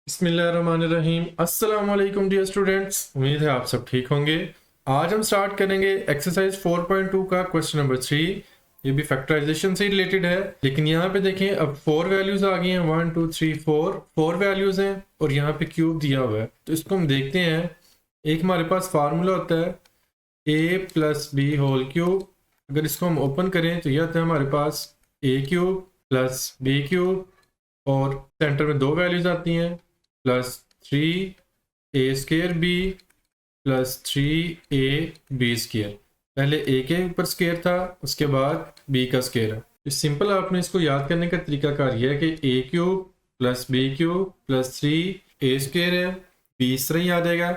बिस्मिल्लाहिर्रहमानिर्रहीम। अस्सलाम वालेकुम डियर स्टूडेंट्स, उम्मीद है आप सब ठीक होंगे। आज हम स्टार्ट करेंगे एक्सरसाइज 4.2 का क्वेश्चन नंबर 3। ये भी फैक्टराइजेशन से रिलेटेड है, लेकिन यहाँ पे देखें अब 4 वैल्यूज आ गई हैं। 1 2 3 4 वैल्यूज हैं और यहाँ पे क्यूब दिया हुआ है, तो इसको हम देखते हैं। एक हमारे पास फार्मूला होता है a plus b whole cube. अगर इसको हम ओपन करें तो यह आता है हमारे पास a cube plus b cube, और सेंटर में दो वैल्यूज आती हैं +3a² b +3ab²। पहले a के ऊपर स्केयर था, उसके बाद b का स्केयर है। तो सिंपल आपने इसको याद करने का तरीकाकार यह है कि a³ + b³ +3a² है, b इस तरह ही आ जाएगा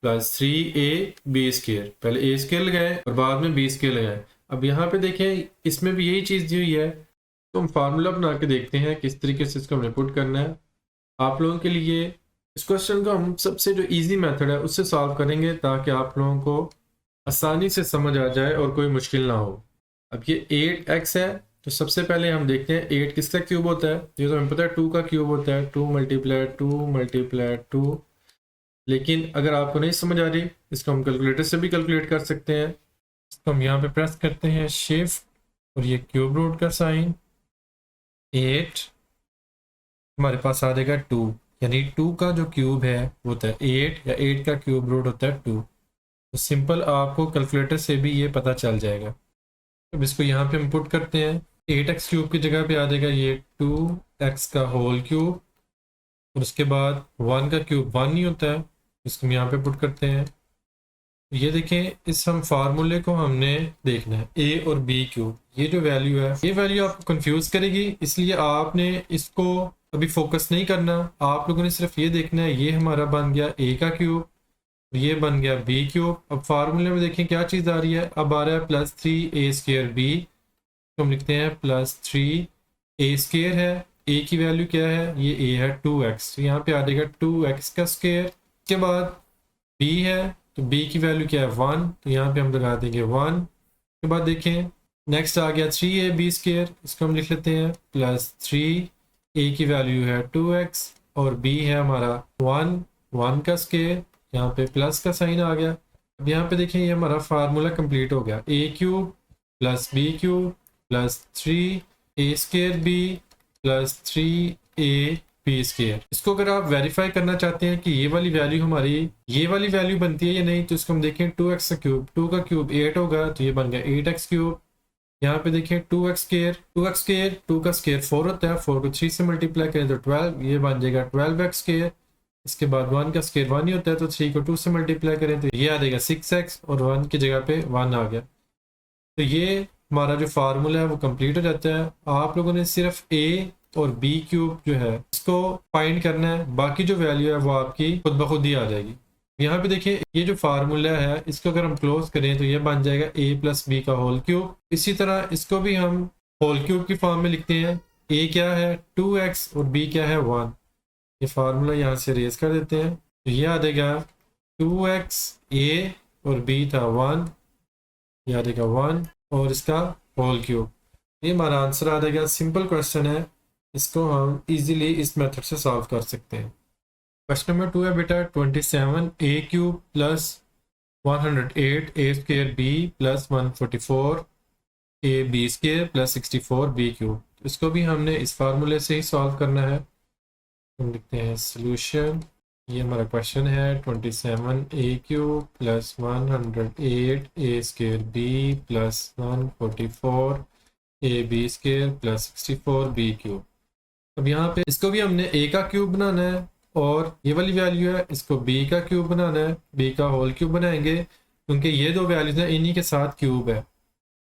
+3ab²। पहले a² लगाए और बाद में b² लगाए। अब यहाँ पे देखें, इसमें भी यही चीज़ दी हुई है, तो हम फार्मूला बना के देखते हैं किस तरीके से इसको हमने पुट करना है। आप लोगों के लिए इस क्वेश्चन को हम सबसे जो इजी मेथड है उससे सॉल्व करेंगे, ताकि आप लोगों को आसानी से समझ आ जाए और कोई मुश्किल ना हो। अब ये 8x है, तो सबसे पहले हम देखते हैं 8 किसका क्यूब होता है। ये तो हमें पता है 2 का क्यूब होता है, 2 × 2 × 2। लेकिन अगर आपको नहीं समझ आ रही, इसको हम कैलकुलेटर से भी कैलकुलेट कर सकते हैं। इसको हम यहाँ पे प्रेस करते हैं शिफ्ट और ये क्यूब रूट का साइन, 8 हमारे पास आ जाएगा 2, यानी 2 का जो क्यूब है वो होता है 8, या 8 का क्यूब रूट होता है 2। तो सिंपल आपको कैलकुलेटर से भी ये पता चल जाएगा। अब इसको यहाँ पे हम पुट करते हैं। 8x क्यूब की जगह पे आ जाएगा ये 2x का होल क्यूब, और उसके बाद 1 का क्यूब 1 नहीं होता है, इसको हम यहाँ पे पुट करते हैं। ये देखें, इस हम फार्मूले को हमने देखना है a और b क्यूब। ये जो वैल्यू है, ये वैल्यू आपको कंफ्यूज करेगी, इसलिए आपने इसको अभी फोकस नहीं करना। आप लोगों ने सिर्फ ये देखना है, ये हमारा बन गया a का क्यूब, ये बन गया b क्यूब। अब फार्मूले में देखें क्या चीज़ आ रही है, अब आ रहा है +3a²b, तो हम लिखते हैं +3a² है। a की वैल्यू क्या है, ये a है 2x, तो यहाँ पे आ जाएगा 2x का स्क्वायर। उसके बाद b है, तो b की वैल्यू क्या है 1, तो यहाँ पे हम लगा देंगे 1। उसके बाद देखें नेक्स्ट आ गया 3ab², इसको हम लिख लेते हैं +3a की वैल्यू है 2x और b है हमारा 1 का स्क्वायर, यहाँ पे प्लस का साइन आ गया। अब यहाँ पे देखें, ये हमारा फार्मूला कंप्लीट हो गया। a³ + b³ +3a²b +3ab²। इसको अगर आप वेरीफाई करना चाहते हैं कि ये वाली वैल्यू हमारी ये वाली वैल्यू बनती है या नहीं, तो इसको हम देखें 2x का क्यूब, 2 का क्यूब 8 होगा, तो ये बन गया 8x क्यूब। यहाँ पे देखें 2x स्क्वायर, 2 का स्क्वायर 4 होता है, 4 को 3 से मल्टीप्लाई करें तो 12, ये बन जाएगा 12x स्क्वायर। इसके बाद 1 का स्क्वायर 1 ही होता है, तो 3 को 2 से मल्टीप्लाई करें तो ये आ जाएगा 6x, और 1 की जगह पे 1 आ गया। तो ये हमारा जो फार्मूला है वो कंप्लीट हो जाता है। आप लोगों ने सिर्फ a और b क्यूब जो है इसको फाइंड करना है, बाकी जो वैल्यू है वो आपकी खुद ब खुद ही आ जाएगी। यहाँ पे देखिए, ये जो फार्मूला है इसको अगर हम क्लोज करें तो ये बन जाएगा a + b का होल क्यूब। इसी तरह इसको भी हम होल क्यूब की फॉर्म में लिखते हैं। a क्या है 2x और b क्या है 1। ये फार्मूला यहाँ से रेज कर देते हैं, तो ये आ जाएगा 2x a और b था 1, ये आ जाएगा 1 और इसका होल क्यूब। ये हमारा आंसर आ जाएगा। सिंपल क्वेश्चन है, इसको हम इजीली इस मेथड से सॉल्व कर सकते हैं। क्वेश्चन नंबर 2 है बेटा 27a³ +108a² b +144ab² +64b³। इसको भी हमने इस फार्मूले से ही सॉल्व करना है। हम लिखते हैं सोल्यूशन। ये हमारा क्वेश्चन है 27a³ +108a² b +144ab² +64b³। अब यहाँ पे इसको भी हमने a का क्यूब बनाना है, और ये वाली वैल्यू है इसको b का क्यूब बनाना है, b का होल क्यूब बनाएंगे, क्योंकि ये दो वैल्यूज हैं इन्हीं के साथ क्यूब है।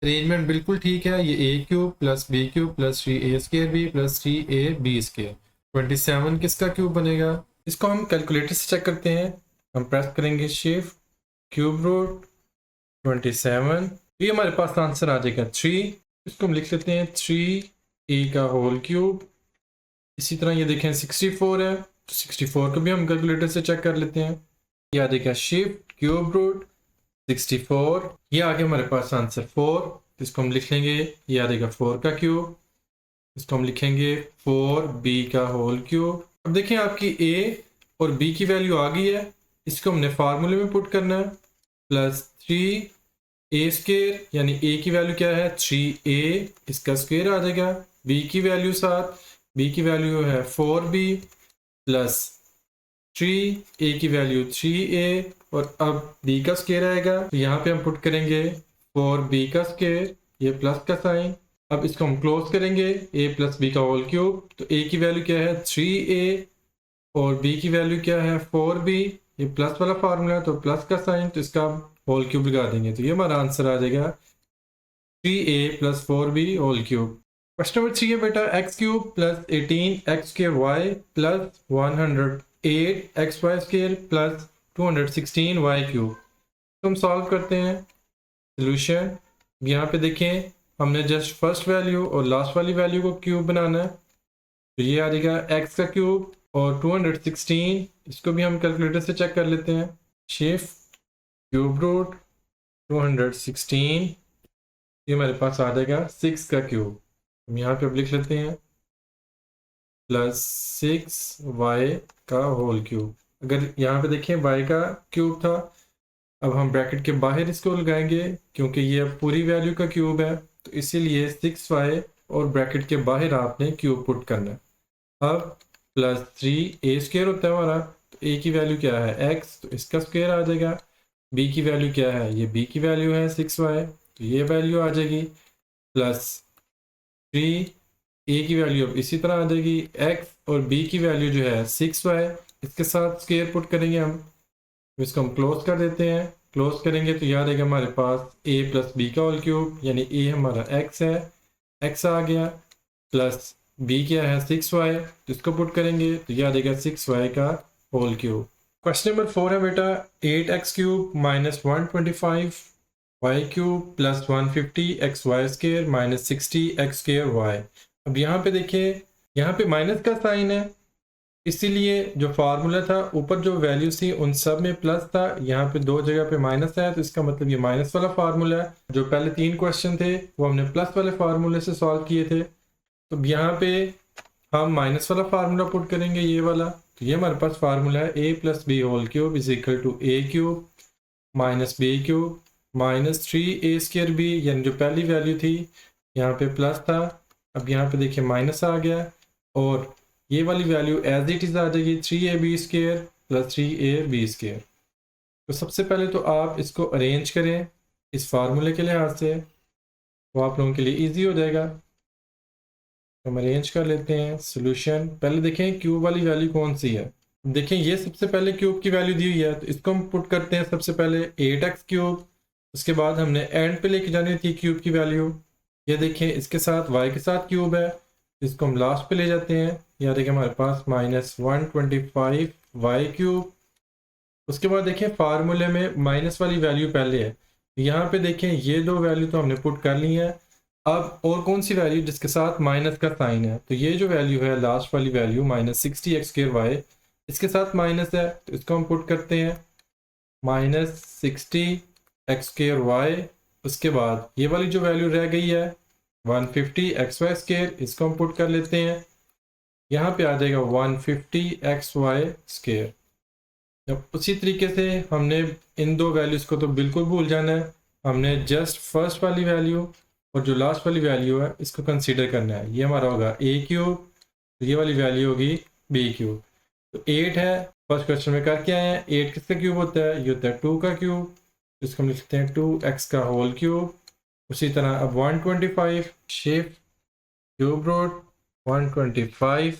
अरेंजमेंट बिल्कुल ठीक है। ये a³ + b³ +3a² b +3ab²। 27 किसका क्यूब बनेगा, इसको हम कैलकुलेटर से चेक करते हैं। हम प्रेस करेंगे शिफ्ट क्यूब रूट 27, ये हमारे पास आंसर आ जाएगा 3। इसको हम लिख लेते हैं 3a का होल क्यूब। इसी तरह ये देखें 64 है, तो 64 को भी हम कैलकुलेटर से चेक कर लेते हैं। ये आ जाएगा शिफ्ट क्यूब रूट 64, ये आ गया हमारे पास आंसर 4। इसको हम लिख लेंगे, ये आ जाएगा 4 का क्यूब। इसको हम लिखेंगे 4b का होल क्यूब। अब देखें आपकी ए और बी की वैल्यू आ गई है, इसको हमने फार्मूले में पुट करना है। +3a² यानी ए की वैल्यू क्या है 3a, इसका स्क्वायर आ जाएगा। बी की वैल्यू 7, बी की वैल्यू है 4b प्लस 3a की वैल्यू 3a, और अब b का स्क्वायर आएगा तो यहाँ पे हम पुट करेंगे 4b का स्क्वायर, ये प्लस का साइन। अब इसको हम क्लोज करेंगे a प्लस बी का होल क्यूब, तो a की वैल्यू क्या है 3a और b की वैल्यू क्या है 4b, ये प्लस वाला फार्मूला है तो प्लस का साइन, तो इसका होल क्यूब लगा देंगे तो ये हमारा आंसर आ जाएगा 3a plus 4b whole cube. Question number 3 है बेटा, x cube plus 18x² plus 108xy² plus 216y³ तो हम सॉल्व करते हैं। सोल्यूशन यहाँ पे देखें, हमने जस्ट फर्स्ट वैल्यू और लास्ट वाली वैल्यू को क्यूब बनाना है, तो ये आ जाएगा x का क्यूब और 216, इसको भी हम कैलकुलेटर से चेक कर लेते हैं। शिफ्ट क्यूब रूट 216, ये हमारे पास आ जाएगा 6 का क्यूब। हम यहाँ पे अब लिख लेते हैं प्लस 6y का होल क्यूब। अगर यहाँ पे देखें y का क्यूब था, अब हम ब्रैकेट के बाहर इसको लगाएंगे क्योंकि ये अब पूरी वैल्यू का क्यूब है, तो इसीलिए 6y और ब्रैकेट के बाहर आपने क्यूब पुट करना है। अब प्लस 3a² होता है हमारा, तो a की वैल्यू क्या है x, तो इसका स्क्वायर आ जाएगा। b की वैल्यू क्या है, ये b की वैल्यू है 6y, तो ये वैल्यू आ जाएगी प्लस 3a की वैल्यू अब इसी तरह आ जाएगी x, और b की वैल्यू जो है 6y, इसके साथ स्क्वायर पुट करेंगे हम, इसको हम क्लोज कर देते हैं। क्लोज करेंगे तो याद आएगा हमारे पास a प्लस बी का होल क्यूब, यानी a हमारा x है, x आ गया, प्लस b क्या है 6y, तो इसको पुट करेंगे तो याद आएगा 6y का होल क्यूब। क्वेश्चन नंबर 4 है बेटा, 8x³ minus 125y³ plus 150xy² minus 60x²y। अब यहाँ पे देखिए, यहाँ पे माइनस का साइन है, इसीलिए जो फार्मूला था ऊपर जो वैल्यूज थी उन सब में प्लस था, यहाँ पे दो जगह पे माइनस है, तो इसका मतलब ये माइनस वाला फार्मूला है। जो पहले 3 क्वेश्चन थे वो हमने प्लस वाले फार्मूले से सॉल्व किए थे, तो यहाँ पे हम माइनस वाला फार्मूला पुट करेंगे, ये वाला। तो ये हमारे पास फार्मूला है a plus b whole cube is equal to a³ minus b³ minus 3a² b, यानी जो पहली वैल्यू थी यहाँ पे प्लस था, अब यहाँ पे देखिए माइनस आ गया, और ये वाली वैल्यू एज इट इज़ आ जाएगी 3ab² प्लस 3ab²। तो सबसे पहले तो आप इसको अरेंज करें इस फार्मूले के लिहाज से, वो आप लोगों के लिए इजी हो जाएगा। हम अरेंज कर लेते हैं सोल्यूशन। पहले देखें क्यूब वाली वैल्यू कौन सी है, देखें ये सबसे पहले क्यूब की वैल्यू दी हुई है, तो इसको हम पुट करते हैं सबसे पहले 8x³, उसके बाद हमने एंड पे लेके जानी थी क्यूब की वैल्यू, ये देखें इसके साथ y के साथ क्यूब है, इसको हम लास्ट पे ले जाते हैं, यहाँ देखिए हमारे पास माइनस 125y³। उसके बाद देखें फार्मूले में माइनस वाली वैल्यू पहले है, यहाँ पे देखें ये दो वैल्यू तो हमने पुट कर ली है। अब और कौन सी वैल्यू जिसके साथ माइनस का साइन है, तो ये जो वैल्यू है लास्ट वाली वैल्यू माइनस 60x²y, इसके साथ माइनस है, तो इसको हम पुट करते हैं माइनस 60x²y। उसके बाद ये वाली जो वैल्यू रह गई है 150xy², इसको हम पुट कर लेते हैं, यहाँ पे आ जाएगा 150xy²। अब उसी तरीके से हमने इन दो वैल्यूज़ को तो बिल्कुल भूल जाना है, हमने जस्ट फर्स्ट वाली वैल्यू और जो लास्ट वाली वैल्यू है इसको कंसीडर करना है। ये हमारा होगा a³, तो ये वाली वैल्यू होगी b³। तो 8 है, फर्स्ट क्वेश्चन में करके आए हैं, 8 किसका क्यूब होता है, ये होता है 2 का क्यूब, इसको हम लिखते हैं 2x का होल क्यूब। उसी तरह अब 125 शिफ्ट क्यूब रूट 125,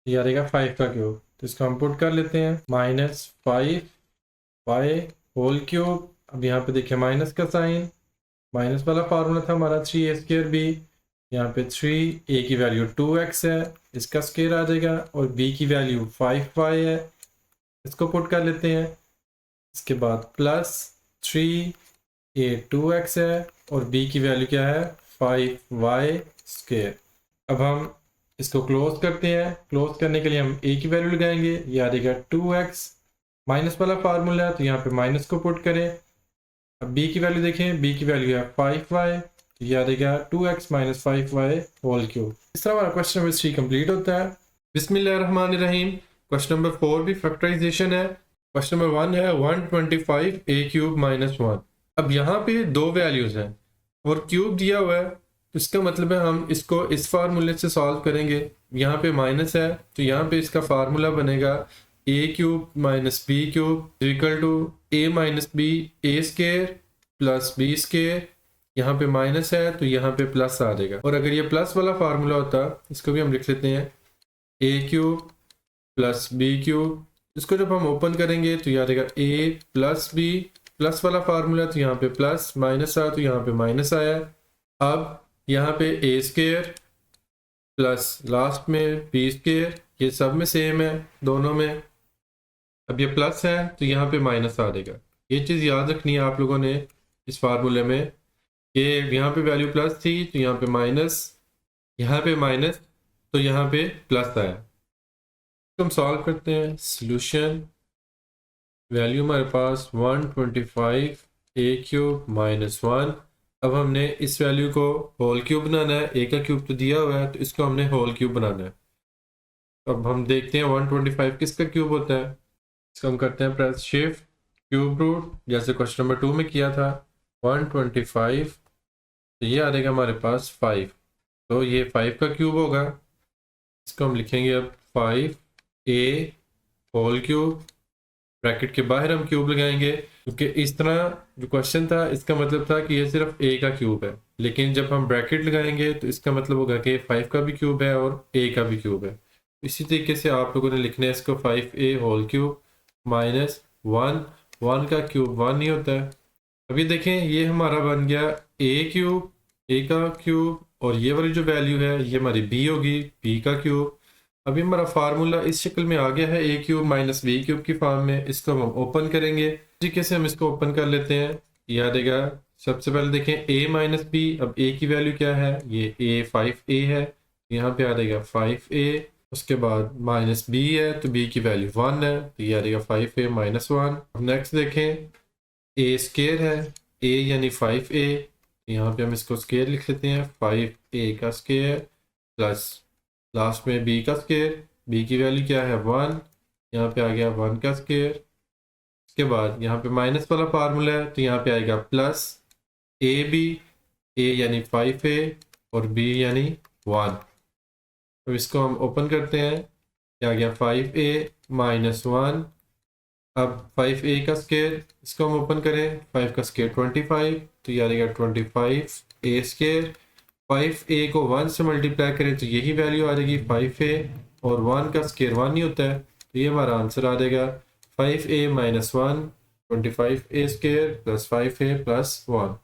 ये आ जाएगा 5 का क्यूब, तो इसको हम पुट कर लेते हैं माइनस 5y होल क्यूब। अब यहाँ पे देखिए माइनस का साइन, माइनस वाला फार्मूला था हमारा 3a² b, यहाँ पे 3a की वैल्यू 2x है, इसका स्क्वायर आ जाएगा, और b की वैल्यू 5y है, इसको पुट कर लेते हैं। इसके बाद प्लस 3a 2x है, और b की वैल्यू क्या है 5y²। अब हम इसको क्लोज करते हैं, क्लोज करने के लिए हम a की वैल्यू लगाएंगे, ये आ जाएगा 2x, माइनस वाला फार्मूला है तो यहाँ पे माइनस को पुट करें। अब b की वैल्यू देखें, b की वैल्यू है 5y, तो ये आ जाएगा 2x minus 5y whole cube. इस तरह हमारा क्वेश्चन नंबर 3 कंप्लीट होता है। बिस्मिल्लाहिर्रहमानिर्रहीम। क्वेश्चन नंबर 4 भी फैक्टराइजेशन है। क्वेश्चन नंबर 1 है 125 a क्यूब माइनस 1। अब यहाँ पे दो वैल्यूज हैं और क्यूब दिया हुआ है, तो इसका मतलब है हम इसको इस फार्मूले से सॉल्व करेंगे। यहाँ पे माइनस है तो यहाँ पे इसका फार्मूला बनेगा a cube minus b cube equal to a minus b a square plus b square. यहाँ पे माइनस है तो यहाँ पे प्लस आ जाएगा, और अगर ये प्लस वाला फार्मूला होता, इसको भी हम लिख लेते हैं a cube plus b cube. इसको जब हम ओपन करेंगे तो यहाँ आएगा a प्लस बी, प्लस वाला फार्मूला तो यहाँ पे प्लस, माइनस आया तो यहाँ पे माइनस आया। अब यहाँ पे a स्केयर प्लस लास्ट में बी स्केयर, ये सब में सेम है दोनों में। अब ये प्लस है तो यहाँ पे माइनस आ जाएगा। ये चीज़ याद रखनी है आप लोगों ने इस फार्मूले में, कि यहाँ पे वैल्यू प्लस थी तो यहाँ पे माइनस, यहाँ पे माइनस तो यहाँ पे प्लस आया। तो हम सॉल्व करते हैं। सॉल्यूशन, वैल्यू हमारे पास 125 a क्यूब माइनस 1। अब हमने इस वैल्यू को होल क्यूब बनाना है। a का क्यूब तो दिया हुआ है तो इसको हमने होल क्यूब बनाना है। अब हम देखते हैं 125 किसका क्यूब होता है। इसको हम करते हैं प्रेस शिफ्ट क्यूब रूट, जैसे क्वेश्चन नंबर 2 में किया था। 125 तो ये आ जाएगा हमारे पास 5, तो ये 5 का क्यूब होगा। इसको हम लिखेंगे अब 5a होल क्यूब, ब्रैकेट के बाहर हम क्यूब लगाएंगे, क्योंकि इस तरह जो क्वेश्चन था इसका मतलब था कि ये सिर्फ a का क्यूब है, लेकिन जब हम ब्रैकेट लगाएंगे तो इसका मतलब होगा कि 5 का भी क्यूब है और a का भी क्यूब है। इसी तरीके से आप लोगों ने लिखना है इसको 5a होल क्यूब माइनस 1 का क्यूब 1 नहीं होता है। अभी देखें ये हमारा बन गया a क्यूब, a का क्यूब, और ये वाली जो वैल्यू है ये हमारी b होगी, b का क्यूब। अभी हमारा फार्मूला इस शक्ल में आ गया है a cube minus b cube की फॉर्म में। इसको हम ओपन करेंगे, इस तरीके से हम इसको ओपन कर लेते हैं। याद आएगा, सबसे पहले देखें a माइनस बी। अब a की वैल्यू क्या है, ये a 5a है, यहाँ पे आ जाएगा 5a। उसके बाद माइनस b है तो b की वैल्यू 1 है, तो ये आ जाएगा 5a माइनस 1। अब नेक्स्ट देखें a स्केयर है, a यानी 5a, यहाँ पे हम इसको स्केयर लिख लेते हैं, 5a का स्केयर प्लस लास्ट में b का स्केयर। b की वैल्यू क्या है 1, यहाँ पे आ गया 1 का स्केयर। इसके बाद यहाँ पे माइनस वाला फार्मूला है तो यहाँ पे आएगा प्लस ab, a यानी 5a और b यानी 1। तो इसको हम ओपन करते हैं, क्या आ गया 5a माइनस 1। अब 5a का स्केयर, इसको हम ओपन करें, 5 का स्केयर 25, तो ये आ जाएगा 25a स्केयर। 5a को 1 से मल्टीप्लाई करें तो यही वैल्यू आ जाएगी 5a, और 1 का स्केयर 1 नहीं होता है, तो ये हमारा आंसर आ जाएगा 5a minus 1, 25a square plus 5a plus 1।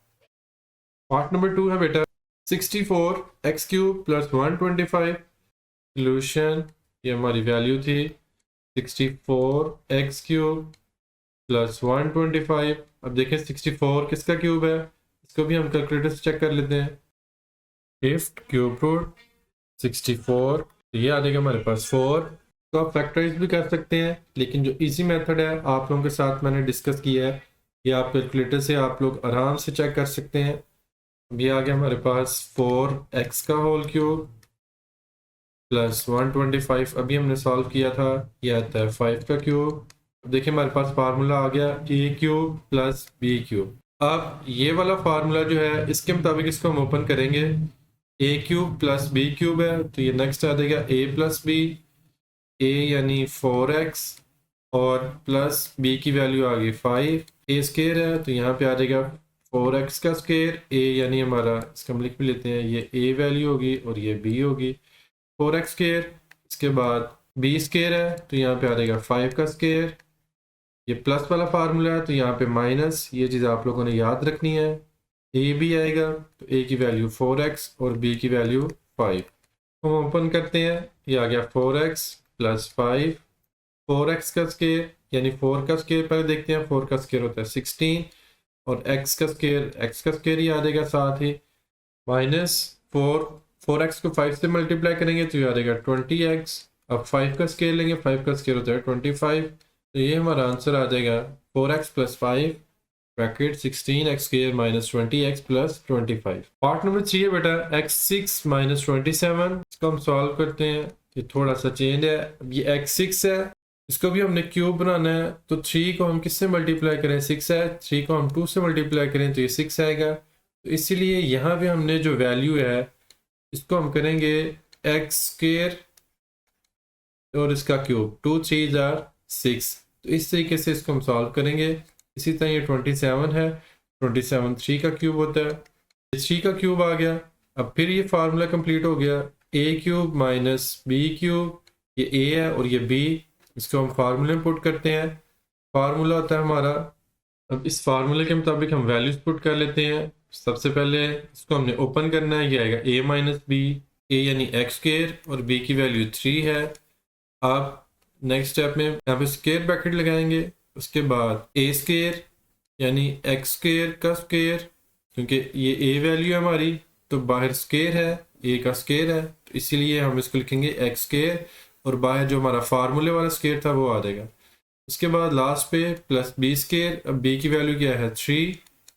Part number 2 है बेटा 64x क्यूब प्लस 125। सोल्यूशन, ये हमारी वैल्यू थी 64x क्यूब प्लस 125। अब देखें 64 किसका क्यूब है, इसको भी हम कैलकुलेटर से चेक कर लेते हैं। शिफ्ट क्यूब रूट 64, तो ये आ जाएगा हमारे पास 4। तो आप फैक्टराइज भी कर सकते हैं, लेकिन जो इजी मेथड है आप लोगों के साथ मैंने डिस्कस किया है, ये आप कैलकुलेटर से आप लोग आराम से चेक कर सकते हैं। अब ये आ गया हमारे पास 4x का होल क्यूब प्लस 125। अभी हमने सॉल्व किया था, ये आता है 5 का क्यूब। अब देखिए हमारे पास फार्मूला आ गया a cube plus b cube. अब ये वाला फार्मूला जो है इसके मुताबिक इसको हम ओपन करेंगे, a cube plus b cube है तो ये नेक्स्ट आ जाएगा a प्लस b, a यानी 4x और प्लस b की वैल्यू आ गई 5, a स्केयर है तो यहाँ पे आ जाएगा 4x का स्केयर, a यानी हमारा, इसका हम लिख भी लेते हैं, ये a वैल्यू होगी और ये b होगी 4x स्केयर। इसके बाद b स्केयर है तो यहाँ पे आ जाएगा 5 का स्केयर, ये प्लस वाला फार्मूला है तो यहाँ पे माइनस, ये चीज़ आप लोगों ने याद रखनी है। a भी आएगा तो a की वैल्यू 4x और b की वैल्यू 5। हम ओपन करते हैं, ये आ गया 4x प्लस 5, 4x का स्केयर यानी 4 का स्केयर, पहले देखते हैं 4 का स्केयर होता है 16, और x का स्केयर ही आ जाएगा साथ ही, माइनस 4x को 5 से मल्टीप्लाई करेंगे तो ये आ जाएगा 20x। अब 5 का स्केयर लेंगे, 5 का स्केयर होता है 25, तो ये हमारा आंसर आ जाएगा 4x plus 5 bracket 16x square minus 20x plus 25। Part number 3 है बेटा x6 माइनस 27। इसको हम सॉल्व करते हैं। ये थोड़ा सा चेंज है। अब ये x6 है, इसको भी हमने क्यूब बनाना है, तो 3 को हम किससे मल्टीप्लाई करें, 6 है, 3 को हम 2 से मल्टीप्लाई करें तो ये 6 आएगा। तो इसीलिए यहाँ पे हमने जो वैल्यू है इसको हम करेंगे एक्स स्क्वायर और इसका क्यूब, 2 3 जार 6। तो इस तरीके से इसको हम सॉल्व करेंगे। इसी तरह ये 27 है, 27 3 का क्यूब होता है, 3 का क्यूब आ गया। अब फिर ये फार्मूला कंप्लीट हो गया, ए क्यूब माइनस बी क्यूब, ये ए है और ये बी, इसको हम फार्मूले में पुट करते हैं। फार्मूला होता है हमारा, अब इस फार्मूले के मुताबिक हम वैल्यूज पुट कर लेते हैं। सबसे पहले इसको हमने ओपन करना है, ये आएगा ए माइनस बी, ए यानी एक्स स्क्वायर और बी की वैल्यू 3 है। आप नेक्स्ट स्टेप में यहाँ पे स्क्वायर ब्रैकेट लगाएंगे, उसके बाद ए स्क्वायर यानी एक्स स्क्वायर का स्क्वायर, क्योंकि ये ए वैल्यू है हमारी तो बाहर स्क्वायर है, ए का स्क्वायर है, तो इसीलिए हम इसको लिखेंगे एक्स स्क्वायर और बाहर जो हमारा फार्मूले वाला स्क्वायर था वो आ जाएगा। उसके बाद लास्ट पे प्लस बी स्क्वायर, अब बी की वैल्यू क्या है 3,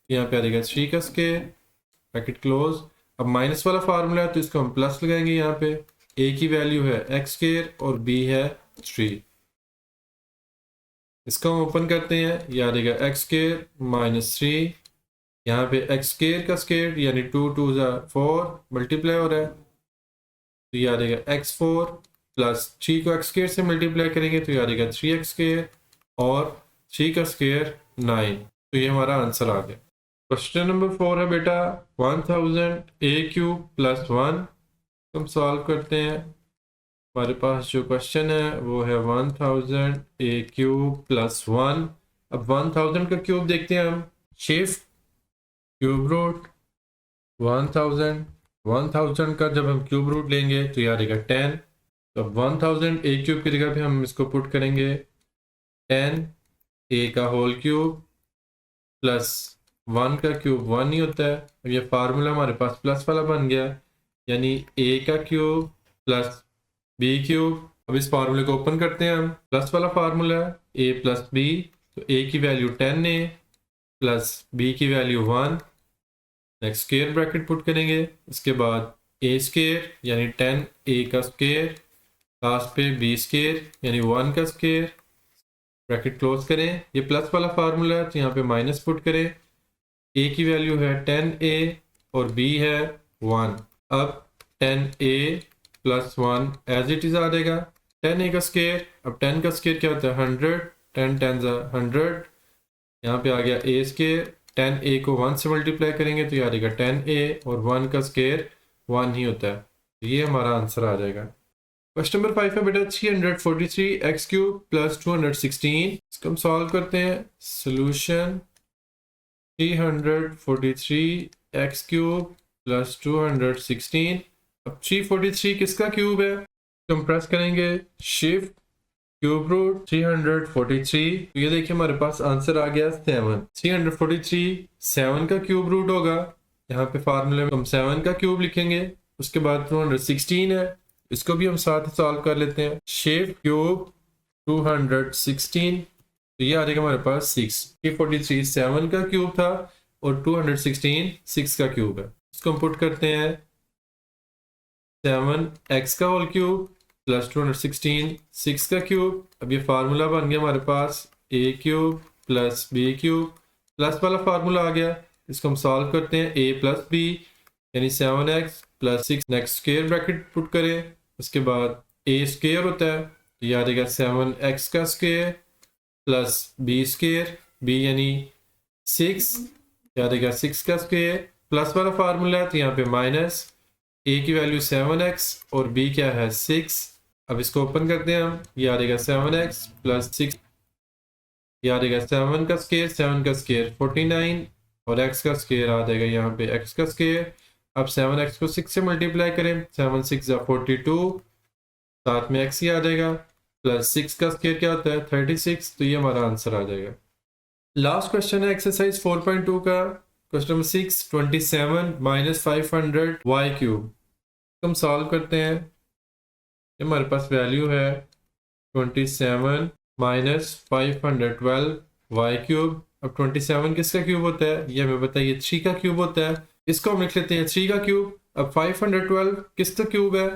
यहाँ पे आ जाएगा 3 का स्क्वायर, ब्रैकेट क्लोज। अब माइनस वाला फार्मूला है तो इसको हम प्लस लगाएंगे, यहाँ पे ए की वैल्यू है एक्स स्क्वायर और बी है 3। इसको हम ओपन करते हैं, ये आ जाएगा एक्स स्क्वायर माइनस 3, यहाँ पे एक्स स्क्वायर का स्क्वायर यानी 2 2 4 मल्टीप्लाई हो रहा है, तो ये आ जाएगा x4 प्लस 3 को एक्स स्क्वायर से मल्टीप्लाई करेंगे तो ये आ जाएगा 3x स्क्वायर और 3 का स्क्वायर 9। तो ये हमारा आंसर आ गया। क्वेश्चन नंबर 4 है बेटा 1000 a क्यूब प्लस 1। हम सॉल्व करते हैं। हमारे पास जो क्वेश्चन है वो है 1000 a क्यूब प्लस 1। अब 1000 का क्यूब देखते हैं हम, शिफ्ट क्यूब रूट 1000 का जब हम क्यूब रूट लेंगे तो ये आ जाएगा 10। तो 1000 a क्यूब की जगह पे हम इसको पुट करेंगे 10 a का होल क्यूब प्लस 1 का क्यूब 1 ही होता है। अब ये फार्मूला हमारे पास प्लस वाला बन गया, यानी a का क्यूब प्लस b क्यूब। अब इस फार्मूले को ओपन करते हैं हम, प्लस वाला फार्मूला है a प्लस b, तो a की वैल्यू 10a प्लस b की value 1, next square bracket put करेंगे, इसके बाद a स्क्वायर यानी 10a का स्क्वायर, लास्ट पे b स्क्वायर यानी 1 का स्क्वायर, ब्रैकेट क्लोज करें। ये प्लस वाला फार्मूला है तो यहाँ पे माइनस पुट करें, a की वैल्यू है 10a और b है 1। अब 10a plus 1 as it is आ जाएगा, 10a का स्क्वायर, अब 10 का स्क्वायर क्या होता है 100, 10 10 100, यहाँ पे आ गया a स्क्वायर, 10a को 1 से मल्टीप्लाई करेंगे तो ये आ जाएगा 10a और 1 का स्क्वायर 1 ही होता है, तो ये हमारा आंसर आ जाएगा। क्वेश्चन नंबर 5 है बेटा 343 एक्स क्यूब प्लस 216। इसको हम सॉल्व करते हैं। Solution 343 x cube plus 216। अब 343 किसका क्यूब है, तो हम प्रेस करेंगे शिफ्ट क्यूब रूट 343, तो ये देखिए हमारे पास आंसर आ गया 7। 343 7 का क्यूब रूट होगा, यहाँ पे फार्मूले में हम 7 का क्यूब लिखेंगे। उसके बाद 216 है, इसको भी हम साथ सॉल्व कर लेते हैं। शिफ्ट क्यूब 216, तो ये आ जाएगा हमारे पास 6। 343 7 का क्यूब था और 216 6 का क्यूब है। इसको हम पुट करते हैं 7x का होल क्यूब प्लस 216 6 का क्यूब। अब ये फार्मूला बन गया हमारे पास a cube plus b cube, plus वाला फार्मूला आ गया। इसको हम सॉल्व करते हैं, a प्लस b यानी 7x plus 6, next square bracket put करें, उसके बाद a स्क्वायर होता है तो ये आ जाएगा 7x का square plus b square, b यानी 6, आ जाएगा 6 का स्क्वायर, प्लस वाला फार्मूला है तो यहाँ पे माइनस, a की वैल्यू 7x और b क्या है 6। अब इसको ओपन करते हैं हम, ये आ जाएगा 7x प्लस 6, ये आ जाएगा 7 का स्क्वायर, 7 का स्क्वायर 49 और x का स्क्वायर आ जाएगा यहाँ पे x का स्क्वायर। अब 7x को 6 से मल्टीप्लाई करें, 7 6 42, साथ में x ही आ जाएगा, प्लस 6 का स्क्वायर क्या होता है 36, तो ये हमारा आंसर आ जाएगा। लास्ट क्वेश्चन है एक्सरसाइज 4.2 का, question number 6 27 minus 500 y cube. हम सॉल्व करते हैं, हमारे पास वैल्यू है 27 माइनस 512 y क्यूब। अब 27 किसका क्यूब होता है, ये हमें बताइए 3 का क्यूब होता है, इसको हम लिख लेते हैं 3 का क्यूब। अब 512 किसका क्यूब है,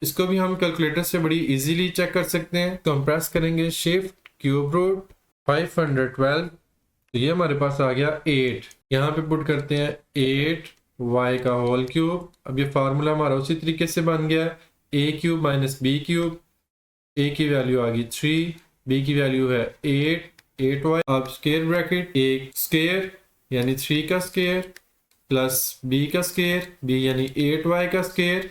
इसको भी हम कैलकुलेटर से बड़ी इजीली चेक कर सकते हैं। तो हम प्रेस करेंगे शिफ्ट क्यूब रूट 512, तो ये हमारे पास आ गया 8। यहाँ पे पुट करते हैं 8 y का होल क्यूब। अब ये फार्मूला हमारा उसी तरीके से बन गया, a cube minus b cube. a की वैल्यू आ गई 3, b की वैल्यू है 8y। अब स्क्वायर ब्रैकेट, a स्क्वायर यानी 3 का स्क्वायर प्लस b का स्क्वायर, b यानी 8y का स्क्वायर,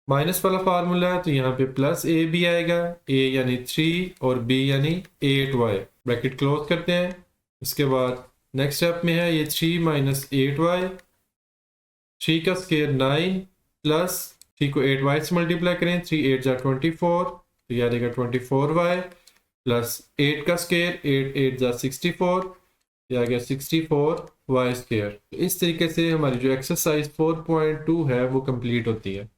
माइनस वाला फार्मूला है तो यहाँ पे प्लस a भी आएगा, a यानी 3 और b यानी 8y। ब्रैकेट क्लोज करते हैं। इसके बाद नेक्स्ट स्टेप में है ये 3 माइनस 8y, 3 का स्क्वायर 9 प्लस 3 को 8y से मल्टीप्लाई करें, 3 8 जा 24, तो याद आएगा 24y प्लस 8 का स्क्वायर 8 8 जा 64, ये आ गया 64y स्क्वायर। तो इस तरीके से हमारी जो एक्सरसाइज 4.2 है वो कंप्लीट होती है।